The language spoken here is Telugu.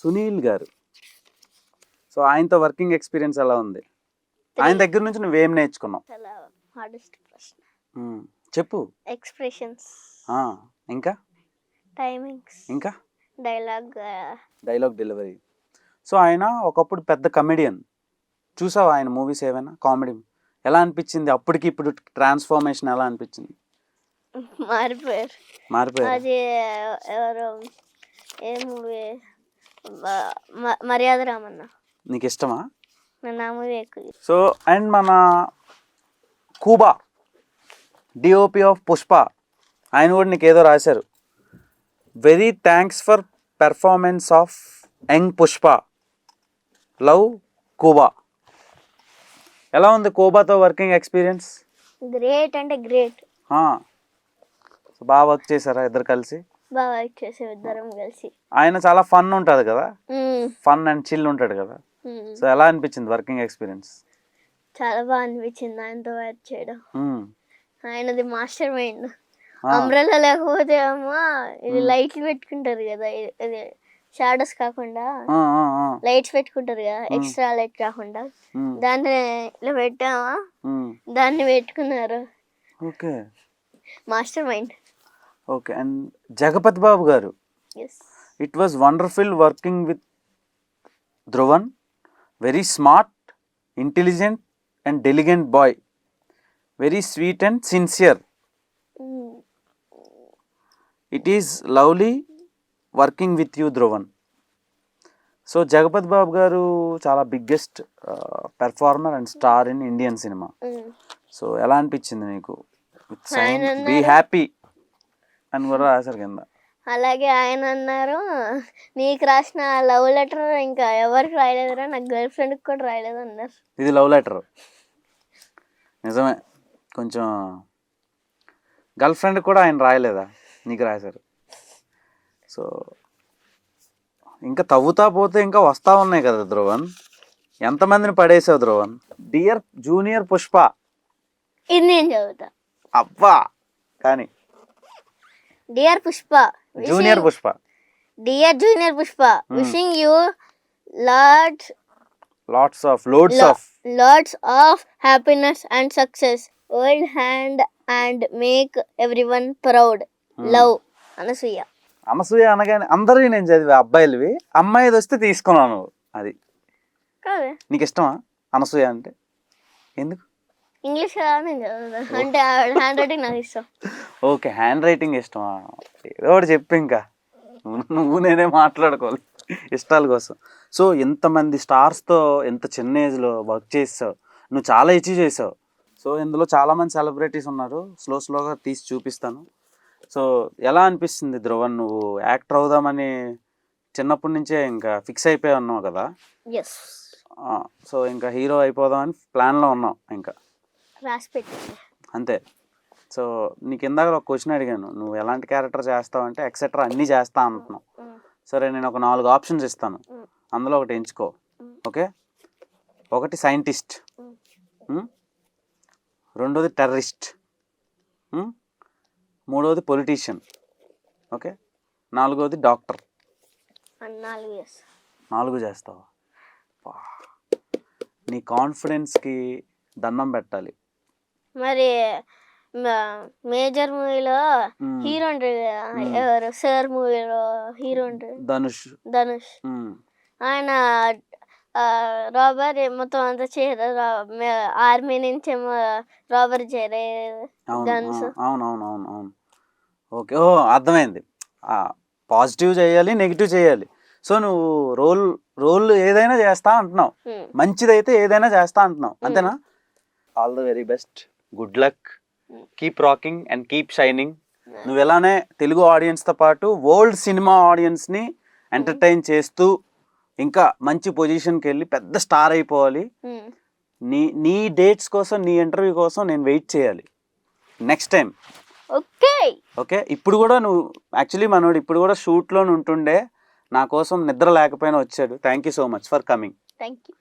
సునీల్ గారు. సో ఆయనతో వర్కింగ్ ఎక్స్పీరియన్స్ ఎలా ఉంది? ఆయన దగ్గర నుంచి నువ్వేం నేర్చుకున్నావు? చాలా హార్డెస్ట్ ప్రశ్న. చెప్పు. ఎక్స్ప్రెషన్స్, ఇంకా టైమింగ్స్, ఇంకా డైలాగ్ డెలివరీ. సో ఆయన ఒకప్పుడు పెద్ద కమెడియన్. చూసావా ఆయన మూవీస్ ఏమైనా కామెడీ? ఎలా అనిపించింది అప్పటికి ఇప్పుడు ట్రాన్స్ఫర్మేషన్ ఎలా అనిపించింది? మారిపోయారు. అది ఎవరు, ఏ మూవీ, మర్యాద రామన్న. నీకు ఇష్టమా? నా మూవీ ఎక్కువ. సో అండ్ మన కూబా డిఓపి ఆఫ్ పుష్ప ఆయన కూడా నీకు ఏదో రాశారు. Very thanks for performance of young Pushpa, love Kuba. ఎలా ఉంది కూబాతో వర్కింగ్ ఎక్స్పీరియన్స్? గ్రేట్ అంటే గ్రేట్. బాగా వర్క్ చేశారా ఇద్దరు కలిసి? బాగా వర్క్ చేసాం ఇద్దరం కలిసి. ఆయన చాలా ఫన్ ఉంటుంది కదా, ఫన్ అండ్ చిల్ ఉంటాడు కదా. సో ఎలా అనిపించింది వర్కింగ్ ఎక్స్పీరియన్స్? చాలా బాగా అనిపించింది ఆయనతో వర్క్ చేయడం. ఆయనది మాస్టర్ మైండ్. అంబ్రెల్లా లేకపోతే ఏమో ఇది లైట్లు పెట్టుకుంటారు కదా, ఇది షాడోస్ కాకుండా లైట్స్ పెట్టుకుంటారు కదా, ఎక్స్ట్రా లైట్ కాకుండా, దాన్ని ఇలా పెట్టామా, దాన్ని పెట్టుకున్నారు. Okay, mastermind. Okay. And Jagapathi Babu గారు, it was wonderful working with Dhruvan. Very smart, intelligent and diligent boy. Very sweet and sincere. It is lovely working with you Dhruvan. So Jagapathi Babu గారు చాలా biggest performer and star in Indian cinema. So ఎలా అనిపించింది నీకు? బీ హ్యాపీ అని కూడా రాశారు కింద. అలాగే ఆయన అన్నారు, నీకు రాసిన లవ్ లెటర్ ఇంకా ఎవరికి రాయలేదురా, నాకు గర్ల్ ఫ్రెండ్కి కూడా రాయలేదు అన్నారు. ఇది లవ్ లెటర్ నిజమే. కొంచెం గర్ల్ ఫ్రెండ్ కూడా ఆయన రాయలేదా? నీకు రాశారు. సో ఇంకా తవ్వుతా పోతే ఇంకా వస్తా ఉన్నాయి కదా ధ్రువన్. ఎంతమందిని పడేసావు ధ్రువన్? Dear junior Pushpa. ఇది నేను చదువుతా. అబ్బా, కానీ dear Pushpa, junior Pushpa, dear junior Pushpa, wishing you lots of happiness and success. Hold hand and make everyone proud. Love, Anasuya. Anasuya అనగానే అందరివి నేను చదివా, అబ్బాయిలవి. అమ్మాయిది వస్తే తీసుకున్నాను. అది కాదే, నీకు ఇష్టమా అనసూయ అంటే? ఎందుకు? ఇంగ్లీష్ అంటే హ్యాండ్ రైటింగ్ నాకు ఇష్టం. ఓకే, హ్యాండ్ రైటింగ్ ఇష్టమా? ఏదో ఒకటి చెప్పు. ఇంకా నువ్వు నేనే మాట్లాడుకోవాలి ఇష్టాల కోసం. సో ఎంతమంది స్టార్స్తో ఎంత చిన్న ఏజ్లో వర్క్ చేసావు, నువ్వు చాలా అచీవ్ చేసావు. సో ఇందులో చాలామంది సెలబ్రిటీస్ ఉన్నారు, స్లోగా తీసి చూపిస్తాను. సో ఎలా అనిపిస్తుంది ధ్రువన్, నువ్వు యాక్టర్ అవుదామని చిన్నప్పటి నుంచే ఇంకా ఫిక్స్ అయిపోయి ఉన్నావు కదా? సో ఇంకా హీరో అయిపోదామని ప్లాన్లో ఉన్నావు ఇంకా అంతే. సో నీకు ఇందాక ఒక క్వశ్చన్ అడిగాను, నువ్వు ఎలాంటి క్యారెక్టర్ చేస్తావు అంటే ఎక్సెట్రా అన్నీ చేస్తా అంటున్నావు. సరే, నేను ఒక 4 ఆప్షన్స్ ఇస్తాను, అందులో ఒకటి ఎంచుకో. ఓకే, ఒకటి సైంటిస్ట్, రెండోది టెర్రరిస్ట్, మూడోది పొలిటీషియన్, ఓకే, నాలుగోది డాక్టర్. 4 చేస్తావా? నీ కాన్ఫిడెన్స్కి దండం పెట్టాలి. మరి మేజర్ మూవీలో హీరో ఎవరు? సార్ మూవీలో హీరో ధనుష్. ఆయన రాబర్ మొత్తం అంతా చేయరు, ఆర్మీ నుంచి ఏమో రాబర్ చేయరు గన్స్. అవును. ఓకే, అర్థమైంది. పాజిటివ్ చేయాలి, నెగిటివ్ చేయాలి. సో నువ్వు రోల్ ఏదైనా చేస్తా అంటున్నావు, మంచిదైతే ఏదైనా చేస్తా అంటున్నావు, అంతేనా? All the very best, good luck, keep rocking and keep shining. నువ్వు ఎలానే తెలుగు ఆడియన్స్తో పాటు వరల్డ్ సినిమా ఆడియన్స్ని ఎంటర్టైన్ చేస్తూ ఇంకా మంచి పొజిషన్కి వెళ్ళి పెద్ద స్టార్ అయిపోవాలి. నీ డేట్స్ కోసం, నీ ఇంటర్వ్యూ కోసం నేను వెయిట్ చేయాలి నెక్స్ట్ టైం. ఓకే, ఇప్పుడు కూడా నువ్వు యాక్చువల్లీ మనోడు ఇప్పుడు కూడా షూట్లో ఉంటుండే, నా కోసం నిద్ర లేకపోయినా వచ్చాడు. Thank you so much for coming. Thank you.